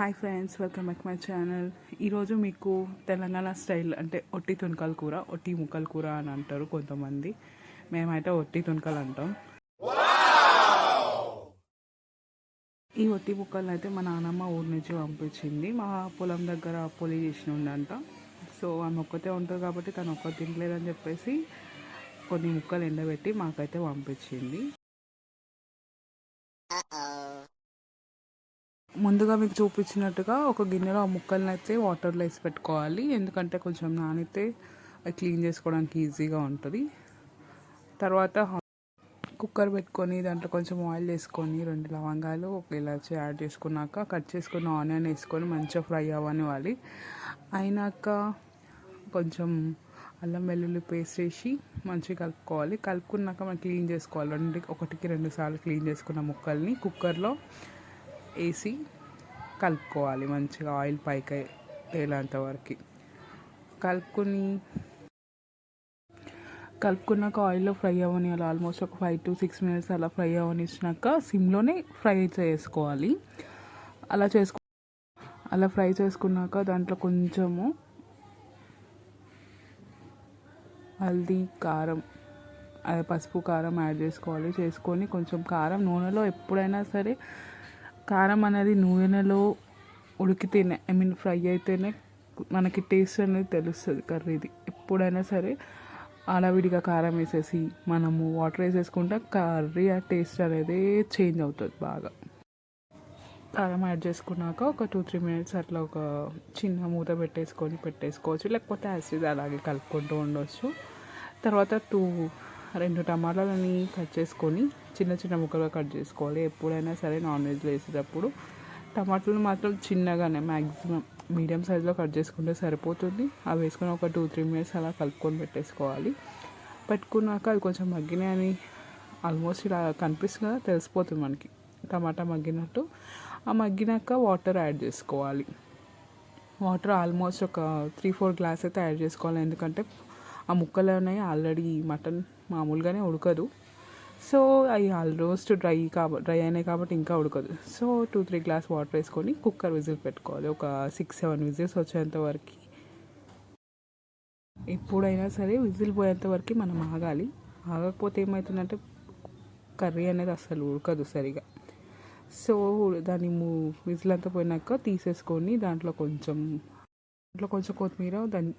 Hi friends, welcome back my channel. ఈరోజు మీకు Telangana style అంటే ఒట్టి తునకల కూర, ఒట్టి ముక్కల కూర అని అంటారు కొంతమంది. మేమైతే ఒట్టి తునకలు అంటాం. ఈ ఒట్టి ముక్కలు అయితే మా నాన్నమ్మ ఊరి నుంచి పంపించింది. మా పొలం దగ్గర పొలి చేసిన ఉండంట. సో ఆమె ఒక్కతే ఉంటుంది కాబట్టి తను ఒక్కటి తినలేదని చెప్పేసి కొన్ని ముక్కలు ఎండబెట్టి మాకైతే పంపించింది. ముందుగా మీకు చూపించినట్టుగా ఒక గిన్నెలో ఆ ముక్కల్ని అయితే వాటర్లో వేసి పెట్టుకోవాలి. ఎందుకంటే కొంచెం నానితే అది క్లీన్ చేసుకోవడానికి ఈజీగా ఉంటుంది. తర్వాత కుక్కర్ పెట్టుకొని దాంట్లో కొంచెం ఆయిల్ వేసుకొని 2 లవంగాలు, 1 ఇలాచి యాడ్ చేసుకున్నాక కట్ చేసుకున్న ఆనియన్ వేసుకొని మంచిగా ఫ్రై అవ్వనివ్వాలి. అయినాక కొంచెం అల్లం వెల్లుల్లి పేస్ట్ వేసి మంచిగా కలుపుకోవాలి. కలుపుకున్నాక మనం క్లీన్ చేసుకోవాలి. 1-2 సార్లు క్లీన్ చేసుకున్న ముక్కల్ని కుక్కర్లో వేసి కలుపుకోవాలి. మంచిగా ఆయిల్ పైకి తేలేంత వరకు కలుపుకున్నాక ఆయిల్లో ఫ్రై అవ్వనియాలి. ఆల్మోస్ట్ ఒక 5 to 6 minutes అలా ఫ్రై అవ్వనిచ్చినాక సిమ్లోనే ఫ్రై చేసుకోవాలి. అలా ఫ్రై చేసుకున్నాక దాంట్లో కొంచెము హల్దీ, కారం, పసుపు, కారం యాడ్ చేసుకొని కొంచెం కారం నూనెలో ఎప్పుడైనా సరే కారం అనేది నూనెలో ఉడికితేనే ఫ్రై అయితేనే మనకి టేస్ట్ అనేది తెలుస్తుంది కర్రీది. ఎప్పుడైనా సరే ఆడవిడిగా కారం వేసేసి మనము వాటర్ వేసేసుకుంటే కర్రీ ఆ టేస్ట్ అనేది చేంజ్ అవుతుంది బాగా. కారం యాడ్ చేసుకున్నాక ఒక 2-3 minutes అట్లా ఒక చిన్న మూత పెట్టేసుకోవచ్చు. లేకపోతే యాసిడ్ అలాగే కలుపుకుంటూ ఉండవచ్చు. తర్వాత 2 టమాటాలని కట్ చేసుకొని చిన్న ముక్కలుగా కట్ చేసుకోవాలి. ఎప్పుడైనా సరే నాన్ వెజ్లో వేసేటప్పుడు టమాటాలు మాత్రం చిన్నగానే మ్యాక్సిమం మీడియం సైజులో కట్ చేసుకుంటే సరిపోతుంది. అవి వేసుకొని ఒక 2-3 minutes అలా కలుపుకొని పెట్టుకున్నాక అది కొంచెం మగ్గినాయని ఆల్మోస్ట్ ఇలా కనిపిస్తుంది కదా, తెలిసిపోతుంది మనకి టమాటా మగ్గినట్టు. ఆ మగ్గినాక వాటర్ యాడ్ చేసుకోవాలి. వాటర్ ఆల్మోస్ట్ ఒక 3-4 గ్లాస్ అయితే యాడ్ చేసుకోవాలి. ఎందుకంటే ఆ ముక్కలు ఉన్నాయి ఆల్రెడీ, మటన్ మామూలుగానే ఉడకదు. సో అవి ఆల్మోస్ట్ డ్రై అయినాయి కాబట్టి ఇంకా ఉడకదు. సో 2-3 గ్లాస్ వాటర్ వేసుకొని కుక్కర్ విజిల్ పెట్టుకోవాలి. ఒక 6-7 విజిల్స్ వచ్చేంత వరకు. ఎప్పుడైనా సరే విజిల్ పోయేంత వరకు మనం ఆగాలి. ఆగకపోతే ఏమవుతుందంటే కర్రీ అనేది అసలు ఉడకదు సరిగా. సో దాన్ని విజిల్ అంతా పోయినాక తీసేసుకొని దాంట్లో కొంచెం కొత్తిమీర,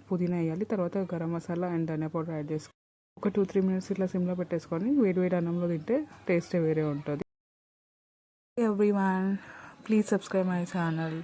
పుదీనా వేయాలి. తర్వాత garam masala and dhaniya powder add చేసుకొని ఒక 2-3 minutes ఇట్లా సిమ్లో పెట్టేసుకొని వేడి అన్నంలో తింటే టేస్ట్ వేరే ఉంటుంది. Everyone, please subscribe my channel.